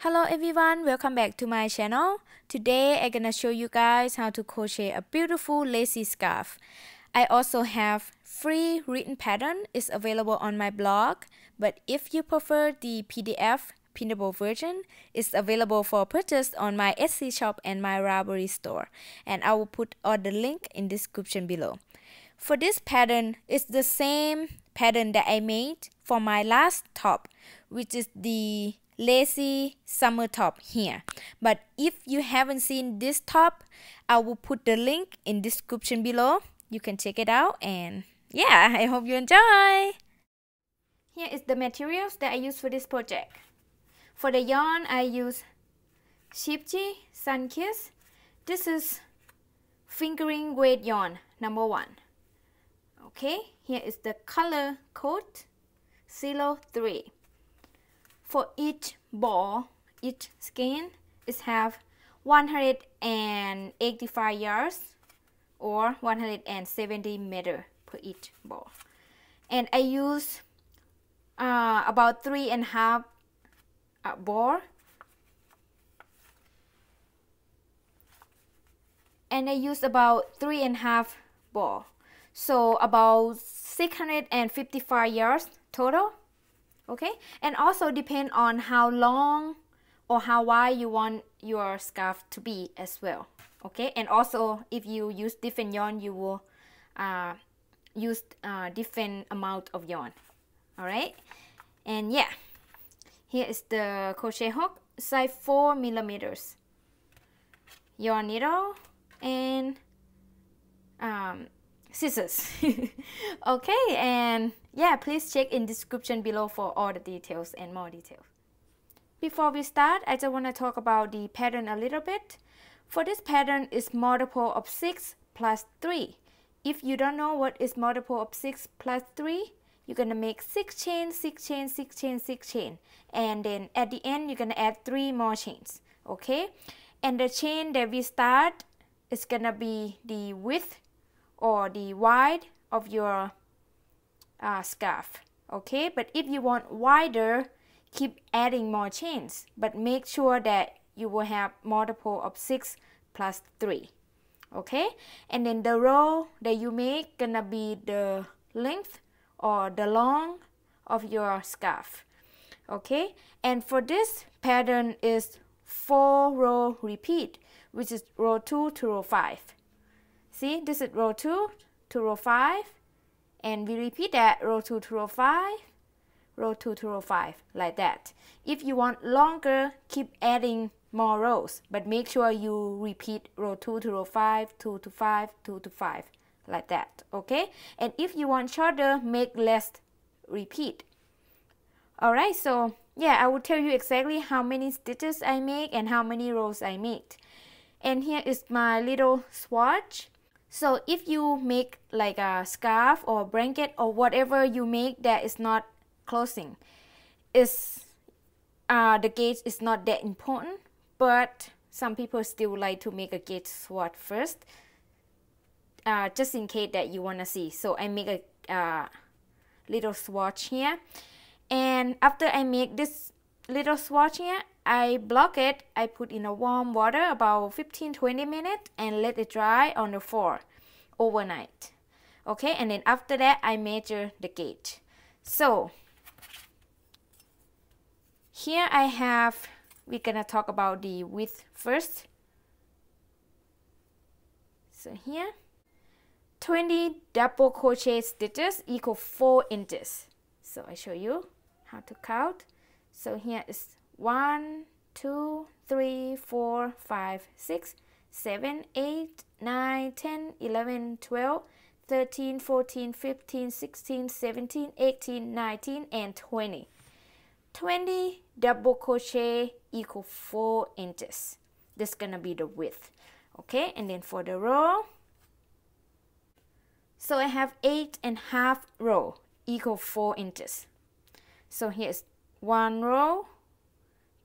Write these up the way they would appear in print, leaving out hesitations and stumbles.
Hello everyone, welcome back to my channel. Today I'm gonna show you guys how to crochet a beautiful lacy scarf. I also have free written pattern is available on my blog, but if you prefer the PDF printable version, it's available for purchase on my Etsy shop and my Ravelry store, and I will put all the link in description below. For this pattern, it's the same pattern that I made for my last top, which is the lacy summer top here. But if you haven't seen this top, I will put the link in description below. You can check it out, and yeah, I hope you enjoy. Here is the materials that I use for this project. For the yarn, I use Scheepjes Sunkissed. This is fingering weight yarn number 1. Okay, here is the color code 03. For each ball, each skein is have 185 yards or 170 meter per each ball. And I use about 3.5 ball. And I use about 3.5 ball. So about 655 yards total. Okay, and also depend on how long or how wide you want your scarf to be as well. Okay, and also if you use different yarn, you will use different amount of yarn. All right, and yeah, here is the crochet hook, size 4 millimeters, yarn needle, and scissors. Okay, and yeah, please check in description below for all the details and more details. Before we start, I just want to talk about the pattern a little bit. For this pattern is multiple of 6 plus 3. If you don't know what is multiple of 6 plus 3, you're gonna make 6 chains, 6 chains, 6 chains, 6 chains, and then at the end you're gonna add 3 more chains. Okay, and the chain that we start is gonna be the width or the wide of your scarf. Okay, but if you want wider, keep adding more chains, but make sure that you will have multiple of 6 plus 3. Okay, and then the row that you make gonna be the length or the long of your scarf. Okay, and for this pattern is 4 row repeat, which is row 2 to row 5. See, this is row 2 to row 5, and we repeat that row 2 to row 5, row 2 to row 5, like that. If you want longer, keep adding more rows, but make sure you repeat row 2 to row 5, 2 to 5, 2 to 5, like that. Okay, and if you want shorter, make less repeat. Alright, so yeah, I will tell you exactly how many stitches I make and how many rows I made. And here is my little swatch. So if you make like a scarf or blanket or whatever you make that is not closing, the gauge is not that important, but some people still like to make a gauge swatch first, just in case that you want to see. So I make a little swatch here, and after I make this little swatch here, I block it. I put in a warm water about 15-20 minutes and let it dry on the floor overnight. Okay, and then after that I measure the gauge. So here I have, we're gonna talk about the width first. So here 20 double crochet stitches equal 4 inches. So I show you how to count. So here is 1, 2, 3, 4, 5, 6, 7, 8, 9, 10, 11, 12, 13, 14, 15, 16, 17, 18, 19, and 20. 20 double crochet equal 4 inches. This is gonna be the width. Okay, and then for the row, so I have 8.5 row equal 4 inches. So here's 1 row,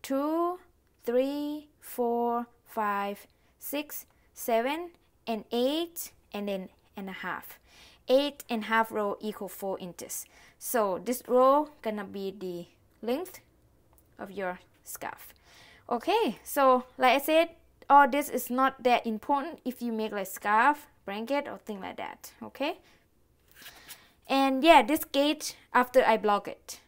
2, 3, 4, 5, 6, 7, and 8, and then and a half. 8.5 row equal 4 inches. So this row gonna be the length of your scarf. Okay, so like I said, all this is not that important if you make like scarf, blanket or thing like that. Okay, and yeah, this gauge after I block it.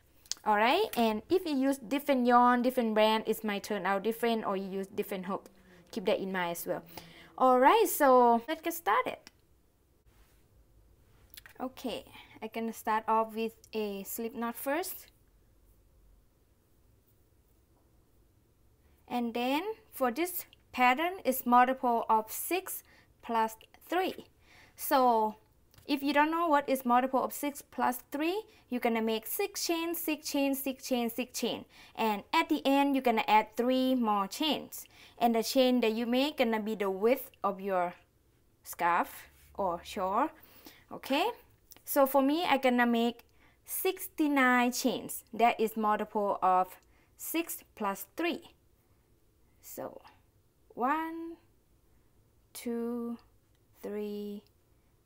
Alright, and if you use different yarn, different brand, it might turn out different, or you use different hook. Keep that in mind as well. Alright, so let's get started. Okay, I'm gonna start off with a slip knot first. And then for this pattern, it's multiple of 6 plus 3. So if you don't know what is multiple of 6 plus 3, you're gonna make 6 chains, 6 chains, 6 chains, 6 chains. And at the end, you're gonna add 3 more chains. And the chain that you make gonna be the width of your scarf or shawl. Okay? So for me, I'm gonna make 69 chains. That is multiple of 6 plus 3. So 1, 2, 3,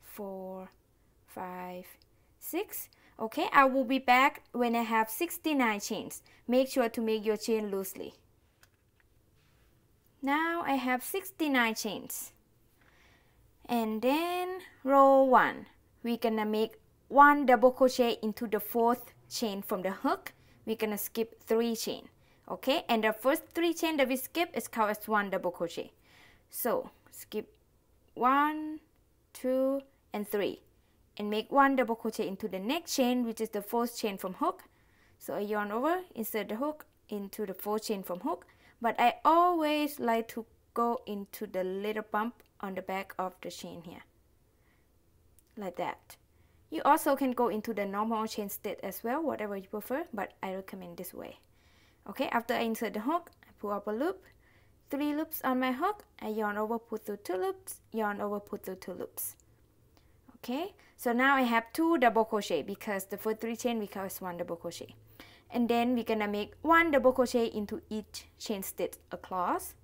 4, 5, 6. Okay, I will be back when I have 69 chains. Make sure to make your chain loosely. Now I have 69 chains. And then row 1. We're gonna make 1 double crochet into the 4th chain from the hook. We're gonna skip 3 chains. Okay, and the first 3 chains that we skip is called as 1 double crochet. So skip 1, 2, and 3, and make 1 double crochet into the next chain, which is the 4th chain from hook. So I yarn over, insert the hook into the 4th chain from hook, but I always like to go into the little bump on the back of the chain here, like that. You also can go into the normal chain stitch as well, whatever you prefer, but I recommend this way. Okay, after I insert the hook, I pull up a loop, 3 loops on my hook, I yarn over, pull through 2 loops, yarn over, pull through 2 loops. Okay, so now I have 2 double crochet because the first 3 chain we call as 1 double crochet. And then we're gonna make 1 double crochet into each chain stitch across.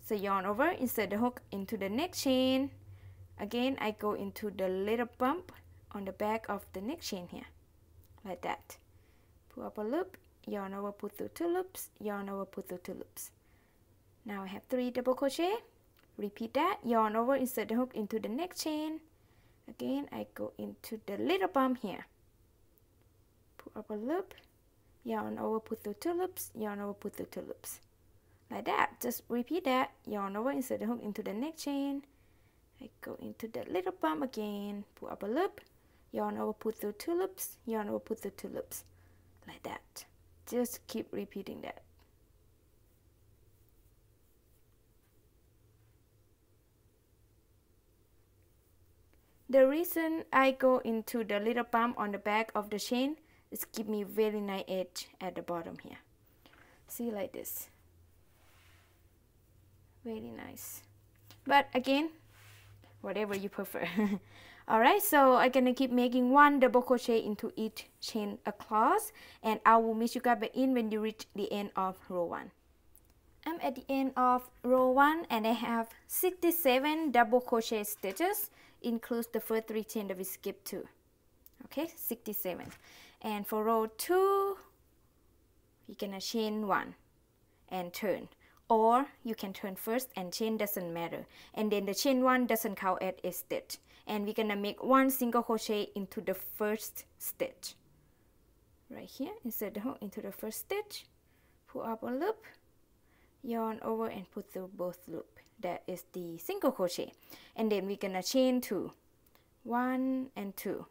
So yarn over, insert the hook into the next chain. Again, I go into the little bump on the back of the next chain here, like that. Pull up a loop, yarn over, pull through 2 loops, yarn over, pull through 2 loops. Now I have 3 double crochet. Repeat that, yarn over, insert the hook into the next chain. Again, I go into the little bump here. Pull up a loop, yarn over, pull through 2 loops, yarn over, pull through 2 loops. Like that, just repeat that, yarn over, insert the hook into the next chain. I go into the little bump again, pull up a loop, yarn over, pull through 2 loops, yarn over, pull through 2 loops. Like that. Just keep repeating that. The reason I go into the little bump on the back of the chain is give me very nice edge at the bottom here. See, like this. Very nice. But again, whatever you prefer. Alright, so I'm gonna keep making 1 double crochet into each chain across, and I will meet you guys back in when you reach the end of row 1. I'm at the end of row 1 and I have 67 double crochet stitches, includes the first 3 chains that we skipped to. Okay, 67. And for row 2, you're gonna chain 1 and turn. Or you can turn first and chain, doesn't matter. And then the chain 1 doesn't count as a stitch. And we're gonna make 1 single crochet into the first stitch. Right here, insert the hook into the first stitch, pull up a loop, yarn over and pull through both loops. That is the single crochet. And then we're gonna chain 2, 1 and 2.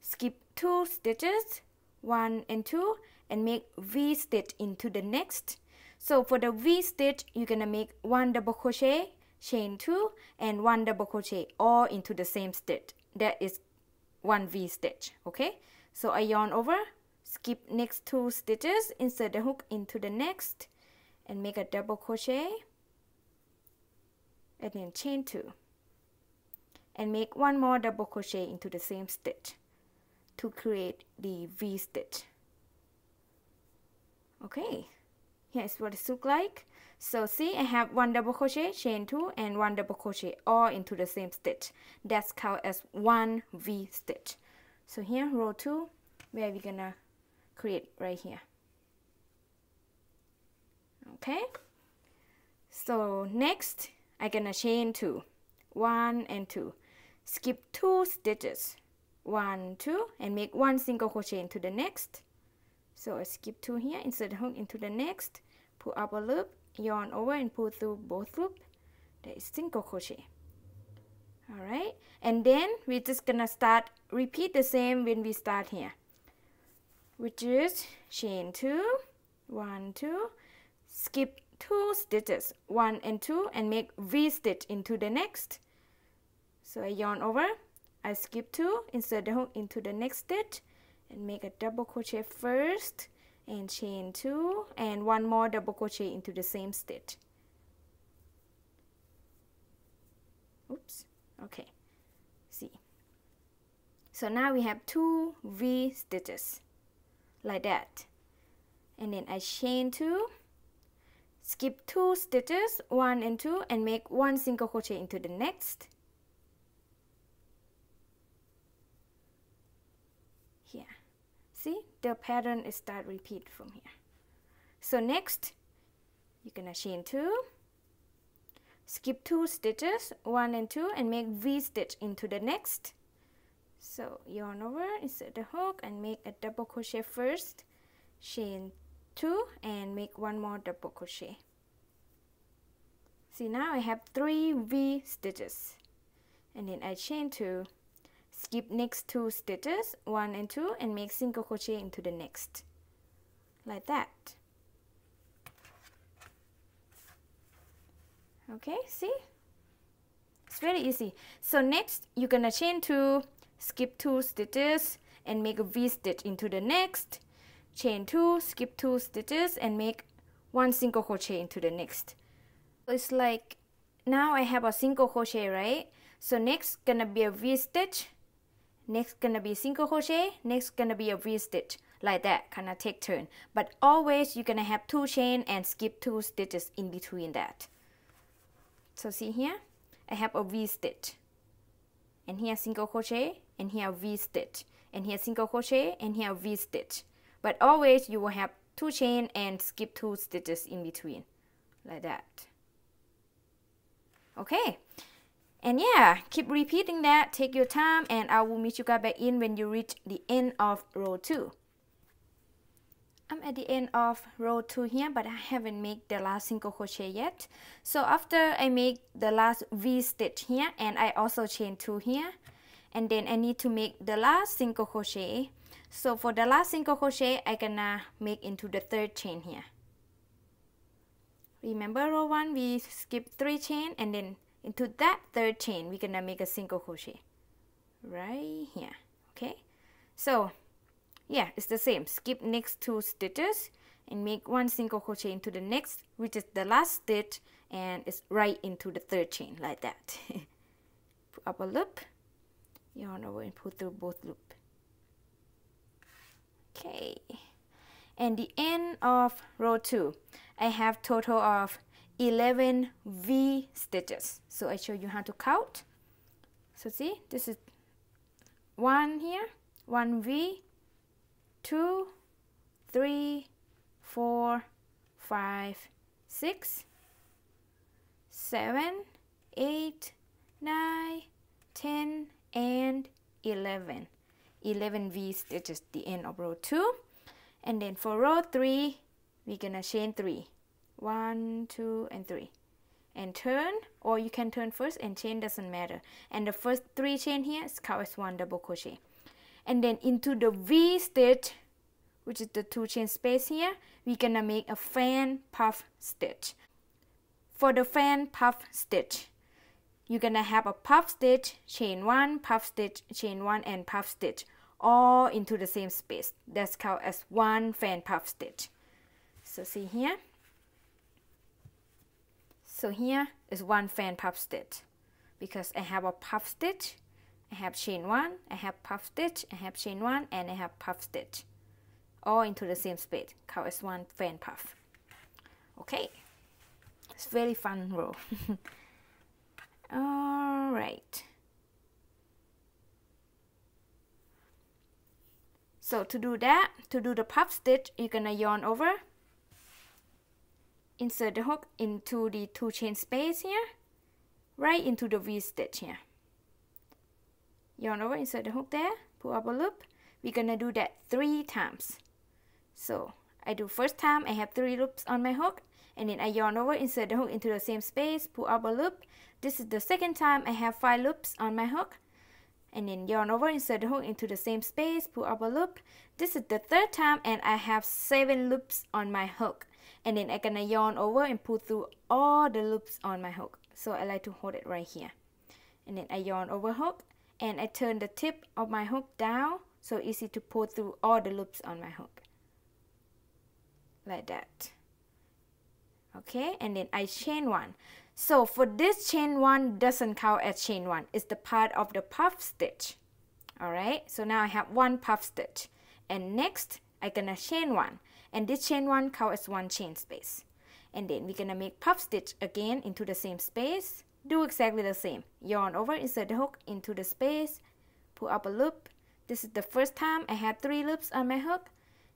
Skip 2 stitches, 1 and 2, and make V stitch into the next. So for the V stitch, you're gonna make 1 double crochet, chain 2, and 1 double crochet all into the same stitch. That is 1 V stitch. Okay, so I yarn over, skip next 2 stitches, insert the hook into the next, and make a double crochet, and then chain 2, and make 1 more double crochet into the same stitch to create the V stitch. Okay, here's what it looks like. So see, I have 1 double crochet, chain 2, and 1 double crochet all into the same stitch. That's called as 1 V stitch. So here, row 2, where we're gonna create right here. Okay, So next I'm gonna chain 2, 1 and 2, skip 2 stitches, 1, 2, and make 1 single crochet into the next. So I skip 2 here, insert the hook into the next, pull up a loop, yarn over and pull through both loops. That is single crochet. Alright, and then we're just gonna repeat the same when we start here, which is chain 2, 1, 2, skip 2 stitches, 1 and 2, and make V stitch into the next. So I yarn over, I skip 2, insert the hook into the next stitch, and make a double crochet first, and chain 2, and 1 more double crochet into the same stitch. Oops, okay, see. So now we have 2 V stitches, like that. And then I chain 2, skip 2 stitches, 1 and 2, and make 1 single crochet into the next. Here, see, the pattern is start repeat from here. So next, you're gonna chain 2, skip 2 stitches, 1 and 2, and make V stitch into the next. So yarn over, insert the hook, and make a double crochet first, chain 2, and make 1 more double crochet. See, now I have 3 V stitches, and then I chain 2, skip next 2 stitches, 1 and 2, and make single crochet into the next, like that. Okay, see, it's very easy. So next you're gonna chain 2, skip 2 stitches, and make a V stitch into the next, chain 2, skip 2 stitches, and make 1 single crochet into the next. It's like now I have a single crochet, right? So next gonna be a V stitch, next gonna be single crochet, next gonna be a V stitch, like that, kind of take turn. But always you're gonna have 2 chain and skip 2 stitches in between that. So see here, I have a V stitch, and here single crochet, and here V stitch, and here single crochet, and here V stitch. But always you will have 2 chain and skip 2 stitches in between, like that. Okay, and yeah, keep repeating that, take your time, and I will meet you guys back in when you reach the end of row 2. I'm at the end of row 2 here, but I haven't made the last single crochet yet. So after I make the last V stitch here, and I also chain 2 here, and then I need to make the last single crochet. So for the last single crochet, I gonna make into the 3rd chain here. Remember row 1, we skipped 3 chain, and then into that 3rd chain, we're gonna make a single crochet right here. Okay, so yeah, it's the same. Skip next 2 stitches and make 1 single crochet into the next, which is the last stitch, and it's right into the 3rd chain, like that. Put up a loop, yarn over and pull through both loops. Okay, and the end of row 2, I have total of 11 V stitches. So I show you how to count. So see, this is 1 here, 1 V, 2, 3, 4, 5, 6, 7, 8, 9, 10, and 11. 11 V stitches, the end of row 2. And then for row 3, we're gonna chain 3. 1, 2, and 3. And turn, or you can turn first and chain, doesn't matter. And the first 3 chain here is count as 1 double crochet. And then into the V stitch, which is the 2 chain space here, we're gonna make a fan puff stitch. For the fan puff stitch, you're gonna have a puff stitch, chain 1, puff stitch, chain 1, and puff stitch, all into the same space. That's called as 1 fan puff stitch. So see here. So here is 1 fan puff stitch, because I have a puff stitch, I have chain 1, I have puff stitch, I have chain 1, and I have puff stitch, all into the same space, called as 1 fan puff. Okay, it's very fun row. All right. So to do that, to do the puff stitch, you're gonna yarn over, insert the hook into the 2 chain space here, right into the V stitch here. Yarn over, insert the hook there, pull up a loop. We're gonna do that 3 times. So I do first time, I have 3 loops on my hook, and then I yarn over, insert the hook into the same space, pull up a loop. This is the second time, I have 5 loops on my hook, and then yarn over, insert the hook into the same space, pull up a loop. This is the third time, and I have 7 loops on my hook, and then I'm gonna yarn over and pull through all the loops on my hook. So I like to hold it right here, and then I yarn over hook, and I turn the tip of my hook down, so easy to pull through all the loops on my hook, like that. Okay, and then I chain 1. So for this chain 1 doesn't count as chain 1, it's the part of the puff stitch. Alright, so now I have 1 puff stitch, and next I'm gonna chain 1, and this chain 1 counts as 1 chain space. And then we're gonna make puff stitch again into the same space. Do exactly the same. Yarn over, insert the hook into the space, pull up a loop. This is the first time, I had 3 loops on my hook.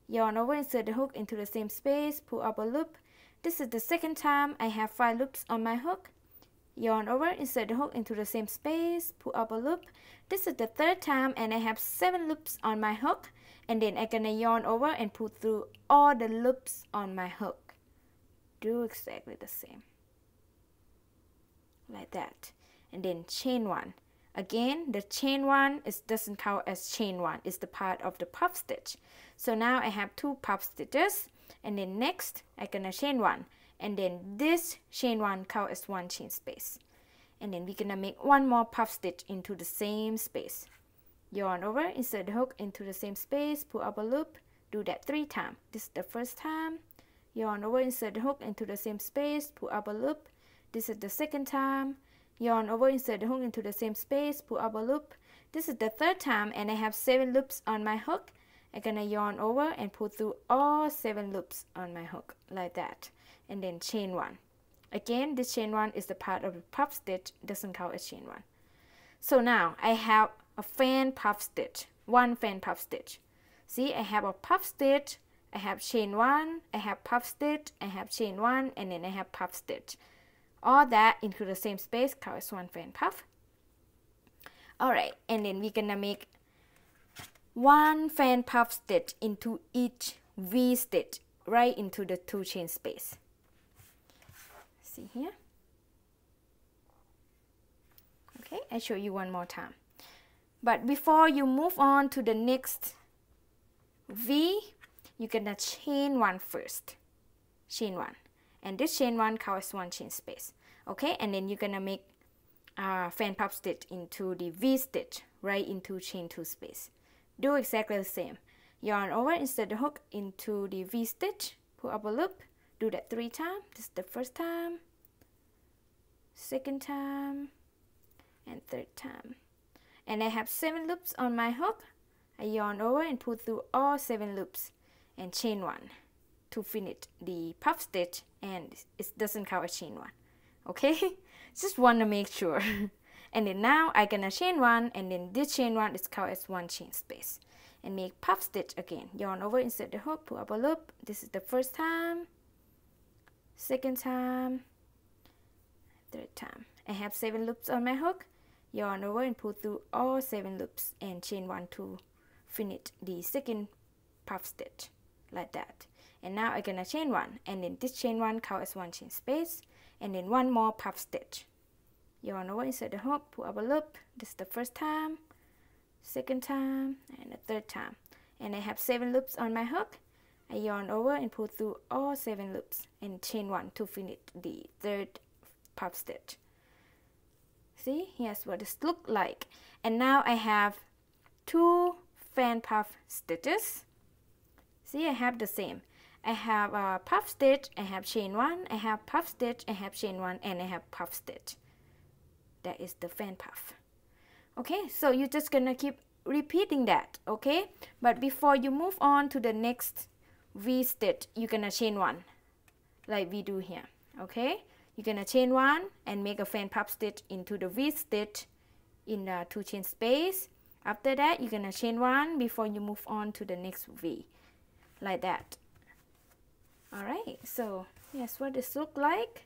Yarn over, insert the hook into the same space, pull up a loop. This is the second time, I have 5 loops on my hook. Yarn over, insert the hook into the same space, pull up a loop. This is the third time, and I have 7 loops on my hook. And then I'm gonna yarn over and pull through all the loops on my hook. Do exactly the same, like that. And then chain 1. Again, the chain 1 doesn't count as chain 1, it's the part of the puff stitch. So now I have 2 puff stitches, and then next I'm gonna chain 1, and then this chain 1 counts as 1 chain space. And then we're gonna make 1 more puff stitch into the same space. Yarn over, insert the hook into the same space, pull up a loop. Do that 3 times. This is the first time. Yarn over, insert the hook into the same space, pull up a loop. This is the second time. Yarn over, insert the hook into the same space, pull up a loop. This is the third time, and I have 7 loops on my hook. I'm gonna yarn over and pull through all 7 loops on my hook, like that. And then chain 1. Again, this chain 1 is the part of the puff stitch, doesn't count as chain 1. So now I have a fan puff stitch, 1 fan puff stitch. See, I have a puff stitch, I have chain 1, I have puff stitch, I have chain 1, and then I have puff stitch. All that into the same space counts as 1 fan puff. Alright, and then we're gonna make 1 fan puff stitch into each V stitch, right into the 2 chain space. See here? Okay, I show you one more time. But before you move on to the next V, you're gonna chain 1 first. Chain 1. And this chain 1 counts as 1 chain space. Okay, and then you're gonna make fan puff stitch into the V stitch, right into chain 2 space. Do exactly the same. Yarn over, insert the hook into the V stitch, pull up a loop. Do that 3 times. This is the first time, second time, and third time. And I have 7 loops on my hook. I yarn over and pull through all 7 loops and chain 1 to finish the puff stitch, and it doesn't count as chain 1. Okay, just want to make sure. And then now I'm gonna chain 1, and then this chain 1 is counted as 1 chain space, and make puff stitch again. Yarn over, insert the hook, pull up a loop. This is the first time, second time, third time. I have 7 loops on my hook. Yarn over and pull through all 7 loops and chain 1 to finish the second puff stitch, like that. And now I'm gonna chain 1, and then this chain 1 counts as 1 chain space, and then 1 more puff stitch. Yarn over, insert the hook, pull up a loop. This is the first time, second time, and the third time. And I have 7 loops on my hook. I yarn over and pull through all 7 loops and chain 1 to finish the third puff stitch. See, here's what this looks like. And now I have 2 fan puff stitches. See, I have the same. I have a puff stitch, I have chain 1, I have puff stitch, I have chain 1, and I have puff stitch. That is the fan puff. Okay, so you're just gonna keep repeating that, okay? But before you move on to the next V stitch, you're gonna chain 1, like we do here, okay? You're gonna chain 1 and make a fan puff stitch into the V stitch in the 2 chain space. After that, you're gonna chain 1 before you move on to the next V, like that. Alright, so Yes, what this look like.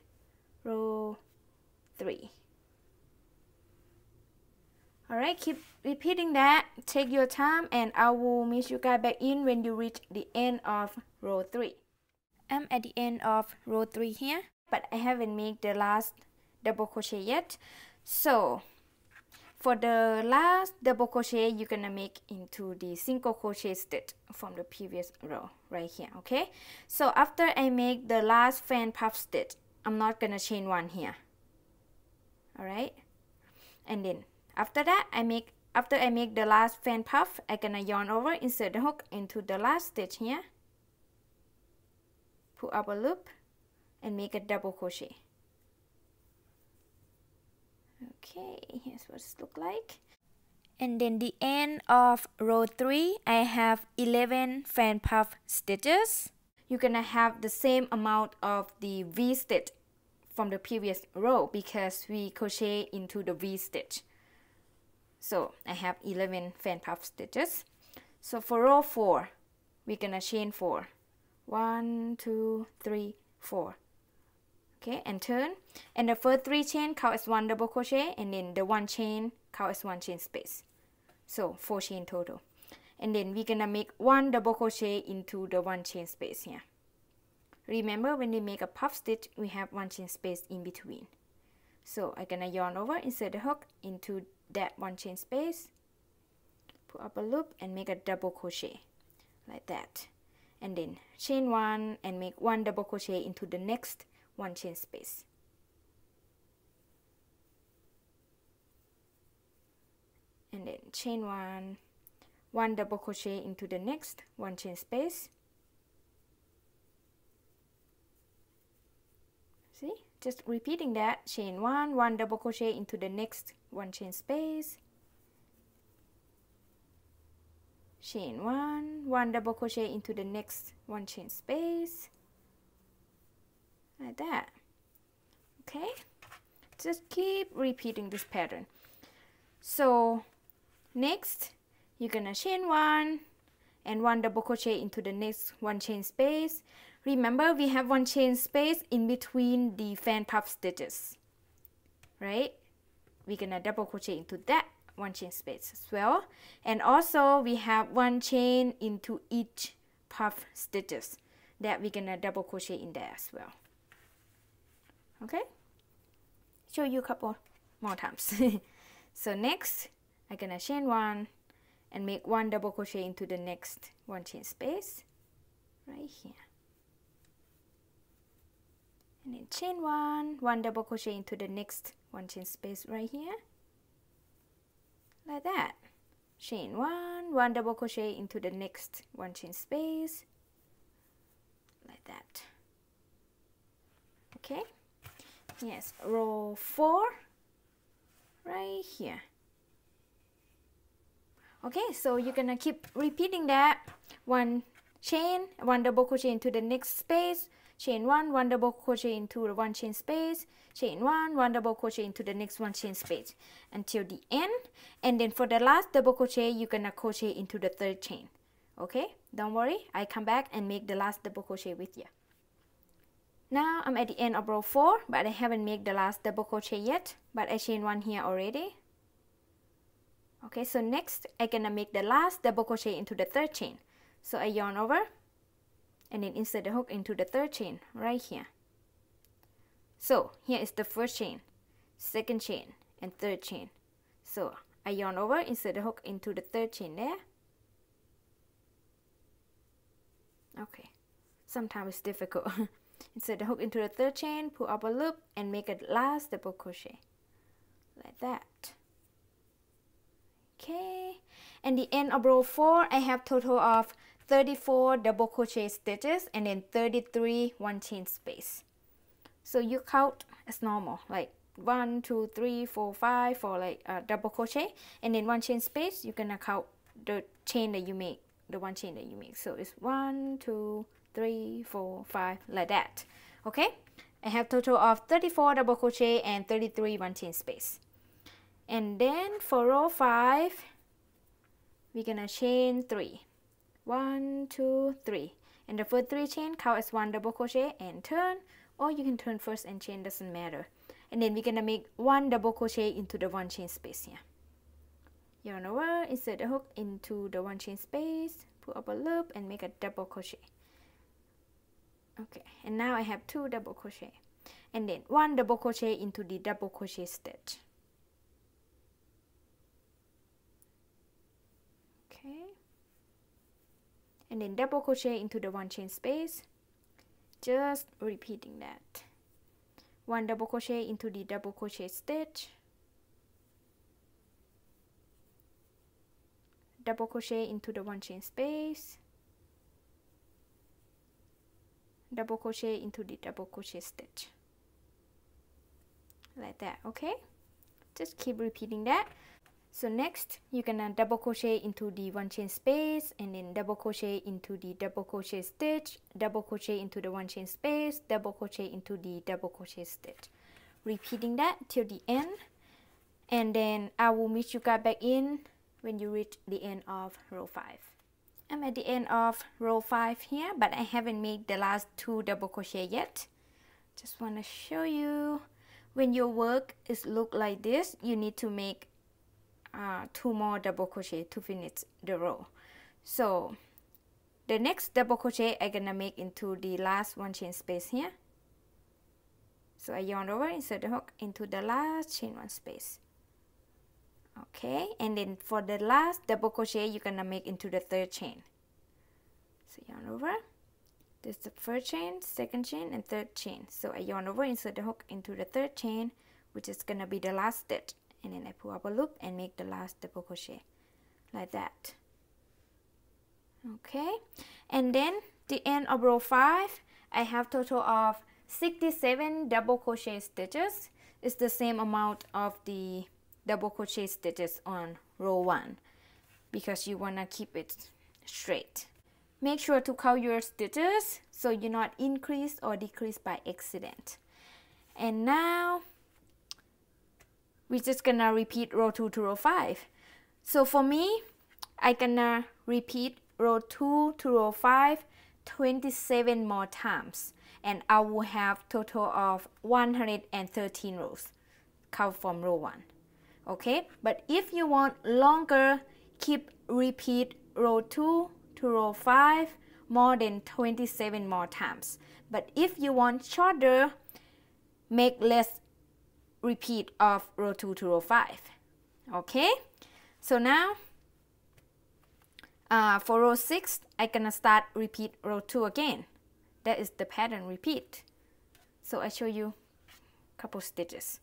Row 3. Alright, keep repeating that. Take your time and I will meet you guys back in when you reach the end of row 3. I'm at the end of row 3 here, but I haven't made the last double crochet yet. So for the last double crochet, you're gonna make into the single crochet stitch from the previous row right here, okay? So after I make the last fan puff stitch, I'm not gonna chain one here. Alright? And then after that, after I make the last fan puff, I'm gonna yarn over, insert the hook into the last stitch here, pull up a loop, and make a double crochet. Okay, here's what it looks like. And then the end of row 3, I have 11 fan puff stitches. You're gonna have the same amount of the V stitch from the previous row because we crochet into the V stitch. So I have 11 fan puff stitches. So for row 4, we're gonna chain 4. 1, 2, 3, 4. Okay, and turn. And the first 3 chain count as 1 double crochet, and then the 1 chain count as 1 chain space. So 4 chain total. And then we're gonna make 1 double crochet into the 1 chain space here. Remember, when we make a puff stitch, we have 1 chain space in between. So I'm gonna yarn over, insert the hook into that 1 chain space, pull up a loop and make a double crochet like that, and then chain 1 and make 1 double crochet into the next 1 chain space. And then chain 1, 1 double crochet into the next 1 chain space. See, just repeating that. Chain 1, 1 double crochet into the next 1 chain space. Chain 1, 1 double crochet into the next 1 chain space. Like that. Okay, just keep repeating this pattern. So next, you're gonna chain 1 and 1 double crochet into the next 1 chain space. Remember, we have 1 chain space in between the fan puff stitches, right? We're gonna double crochet into that 1 chain space as well. And also we have 1 chain into each puff stitches that we're gonna double crochet in there as well. Okay, show you a couple more times. So next, I'm gonna chain 1 and make 1 double crochet into the next 1 chain space right here. And then chain 1, 1 double crochet into the next 1 chain space right here. Like that. Chain 1, 1 double crochet into the next 1 chain space. Like that. Okay. Yes, row 4 right here. Okay, so you're gonna keep repeating that. 1 chain, 1 double crochet into the next space, chain 1, 1 double crochet into the 1 chain space, chain 1, 1 double crochet into the next 1 chain space until the end. And then for the last double crochet, you're gonna crochet into the 3rd chain. Okay, don't worry, I come back and make the last double crochet with you. Now I'm at the end of row 4, but I haven't made the last double crochet yet, but I chain 1 here already. Okay, so next I'm gonna make the last double crochet into the 3rd chain. So I yarn over and then insert the hook into the 3rd chain right here. So here is the 1st chain, 2nd chain, and 3rd chain. So I yarn over, insert the hook into the 3rd chain there. Okay, sometimes it's difficult. Insert the hook into the 3rd chain, pull up a loop, and make a last double crochet like that. Okay, and the end of row 4, I have total of 34 double crochet stitches and then 33 1 chain space. So you count as normal, like 1, 2, 3, 4, 5 for like double crochet, and then 1 chain space. You're gonna count the chain that you make, the 1 chain that you make. So it's 1, 2, 3, 4, 5, like that. Okay, I have total of 34 double crochet and 33 1 chain space. And then for row 5, we're gonna chain 3. 1, 2, 3, and the first 3 chain count as 1 double crochet and turn, or you can turn first and chain, doesn't matter. And then we're gonna make 1 double crochet into the 1 chain space here. Yarn over, insert the hook into the 1 chain space, pull up a loop and make a double crochet. Okay, and now I have 2 double crochet, and then 1 double crochet into the double crochet stitch. Okay, and then double crochet into the 1 chain space, just repeating that. 1 double crochet into the double crochet stitch, double crochet into the 1 chain space, double crochet into the double crochet stitch, like that. Okay, just keep repeating that. So next you're gonna double crochet into the 1 chain space, and then double crochet into the double crochet stitch, double crochet into the 1 chain space, double crochet into the double crochet stitch, repeating that till the end. And then I will meet you guys back in when you reach the end of row 5. I'm at the end of row 5 here, but I haven't made the last 2 double crochet yet. Just want to show you, when your work is look like this, you need to make 2 more double crochet to finish the row. So the next double crochet I'm gonna make into the last 1 chain space here. So I yarn over, insert the hook into the last chain 1 space. Okay, and then for the last double crochet you're gonna make into the 3rd chain. So yarn over, this is the 1st chain, 2nd chain and 3rd chain. So I yarn over, insert the hook into the 3rd chain, which is gonna be the last stitch, and then I pull up a loop and make the last double crochet, like that. Okay, and then the end of row 5, I have total of 67 double crochet stitches. It's the same amount of the double crochet stitches on row 1, because you want to keep it straight. Make sure to count your stitches so you not increase or decrease by accident. And now we're just gonna repeat row 2 to row 5. So for me, I gonna repeat row 2 to row 5 27 more times, and I will have total of 113 rows count from row 1. Okay, but if you want longer, keep repeat row 2 to row 5 more than 27 more times. But if you want shorter, make less repeat of row 2 to row 5. Okay, so now for row 6, I'm gonna start repeat row 2 again. That is the pattern repeat. So I show you a couple stitches.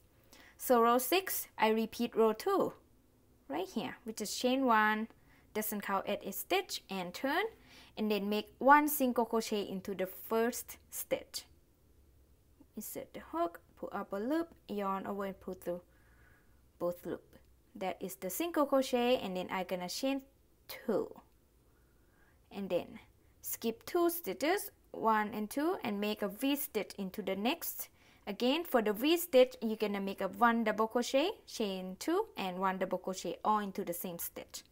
So row 6, I repeat row 2 right here, which is chain 1, doesn't count as a stitch, and turn, and then make 1 single crochet into the 1st stitch. Insert the hook, pull up a loop, yarn over and pull through both loops. That is the single crochet, and then I'm gonna chain 2, and then skip 2 stitches, 1 and 2, and make a V stitch into the next. Again, for the V stitch, you're gonna make a 1 double crochet, chain 2, and 1 double crochet all into the same stitch.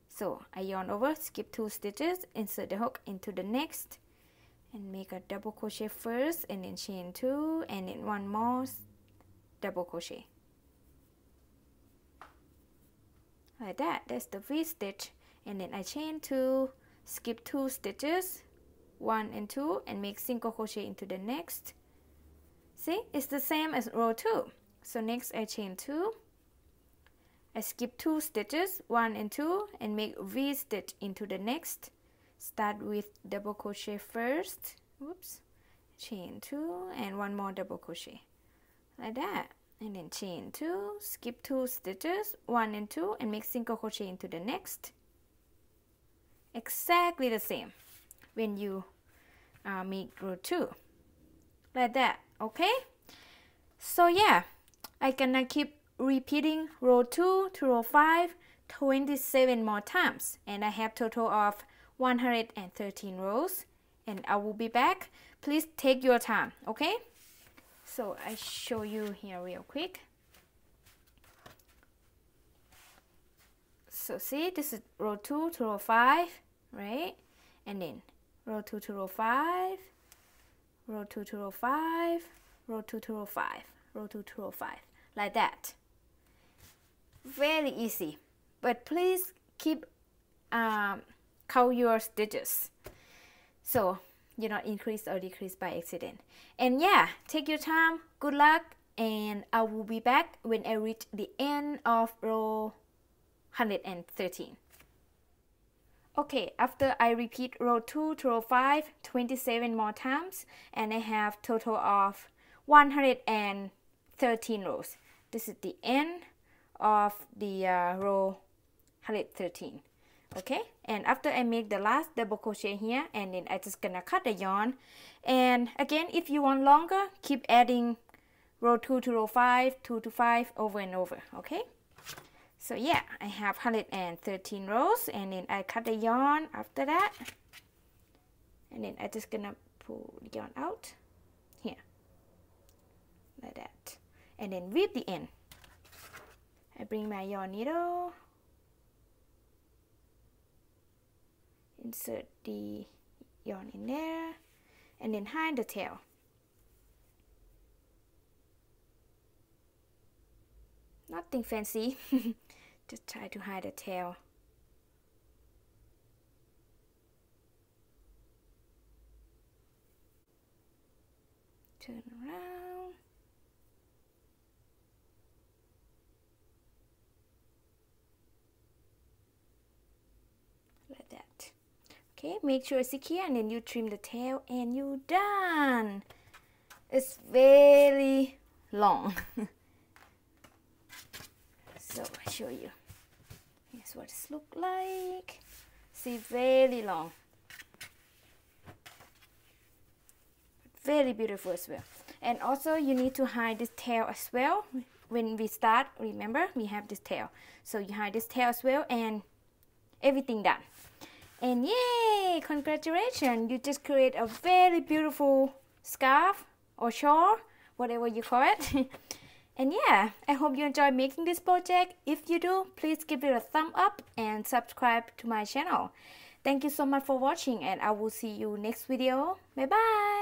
So I yarn over, skip 2 stitches, insert the hook into the next, and make a double crochet first, and then chain 2, and then 1 more double crochet. Like that, that's the V stitch, and then I chain 2, skip 2 stitches, 1 and 2, and make single crochet into the next. See, it's the same as row 2. So next I chain 2, I skip 2 stitches, 1 and 2, and make V stitch into the next. Start with double crochet first, whoops, chain 2, and 1 more double crochet, like that. And then chain 2, skip 2 stitches, 1 and 2, and make single crochet into the next. Exactly the same when you make row 2, like that. Okay, so yeah, I gonna keep repeating row 2 to row 5 27 more times, and I have total of 113 rows, and I will be back. Please take your time. Okay, so I show you here real quick. So see, this is row 2 to row 5, right? And then row 2 to row 5, row 2 to row 5, row 2 to row 5, row 2 to row 5, like that. Very easy, but please keep count your stitches so you not increase or decrease by accident. And yeah, take your time, good luck, and I will be back when I reach the end of row 113. Okay, after I repeat row 2 to row 5 27 more times, and I have total of 113 rows. This is the end of the row 113. Okay, and after I make the last double crochet here, and then I just gonna cut the yarn. And again, if you want longer, keep adding row 2 to row 5, 2 to 5 over and over. Okay, so yeah, I have 113 rows, and then I cut the yarn after that, and then I just gonna pull the yarn out here like that, and then whip the end. I bring my yarn needle, insert the yarn in there, and then hide the tail. Nothing fancy, just try to hide the tail. Turn around. Like that. Okay, make sure it's secure, and then you trim the tail and you're done. It's very long. So I'll show you. Here's what it looks like. See, very long. Very beautiful as well. And also you need to hide this tail as well. When we start, remember, we have this tail. So you hide this tail as well, and everything done. And yay! Congratulations! You just create a very beautiful scarf or shawl, whatever you call it. And yeah, I hope you enjoy making this project. If you do, please give it a thumb up and subscribe to my channel. Thank you so much for watching, and I will see you next video. Bye bye!